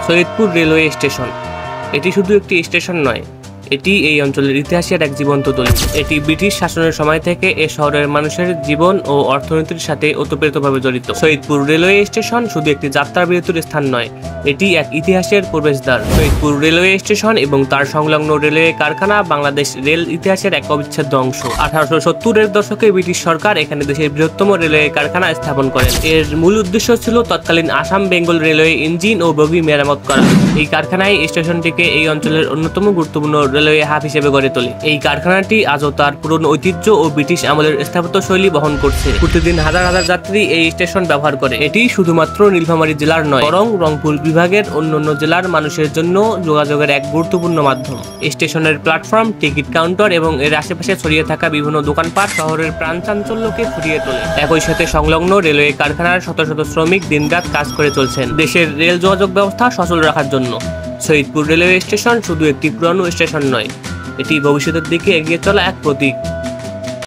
Saidpur railway station এটি শুধু একটি স্টেশন নয়, এটি এই অঞ্চলের ইতিহাসের এক জীবন্ত দলিল। এটি ব্রিটিশ শাসনের সময় থেকে এ শহরের মানুষের জীবন ও অর্থনীতির সাথে ওতপ্রোতভাবে জড়িত। সৈয়দপুর রেলওয়ে স্টেশন শুধু একটি যাত্রাবিরতির স্থান নয়, এটি এক ইতিহাসের প্রবেশদ্বার। সৈয়দপুর রেলওয়ে স্টেশন এবং তার সংলগ্ন রেলওয়ে কারখানা বাংলাদেশ রেল ইতিহাসের এক অবিচ্ছেদ্য অংশ। 1870-এর দশকে ব্রিটিশ সরকার এখানে দেশের বৃহত্তম রেলওয়ে কারখানা স্থাপন করেন। এর মূল উদ্দেশ্য ছিল তৎকালীন আসাম বেঙ্গল রেলওয়ে ইঞ্জিন ও বগি মেরামত করা। এই কারখানায় স্টেশনটিকে এই অঞ্চলের অন্যতম গুরুত্বপূর্ণ রেলওয়ে হাব হিসেবে গড়ে তোলে। এই কারখানাটি আজও তার পুরনো ঐতিহ্য ও ব্রিটিশ আমলের স্থাপত্য শৈলী বহন করছে। প্রতিদিন হাজার হাজার যাত্রী এই স্টেশন ব্যবহার করে। এটি শুধুমাত্র নীলফামারী জেলার নয়, বরং রংপুর বিভাগের অন্যান্য জেলার মানুষের জন্য যোগাযোগের এক গুরুত্বপূর্ণ মাধ্যম। স্টেশনের প্ল্যাটফর্ম, টিকিট কাউন্টার এবং এর আশেপাশে ছড়িয়ে থাকা বিভিন্ন দোকানপাট শহরের প্রাণচাঞ্চল্যকে ফুটিয়ে তোলে। একই সাথে সংলগ্ন রেলওয়ে কারখানার শত শত শ্রমিক দিনরাত কাজ করে চলছেন দেশের রেল যোগাযোগ ব্যবস্থা সচল রাখার জন্য। সৈয়দপুর রেলওয়ে স্টেশন শুধু একটি পুরানো স্টেশন নয়, এটি ভবিষ্যতের দিকে এগিয়ে চলা এক প্রতীক।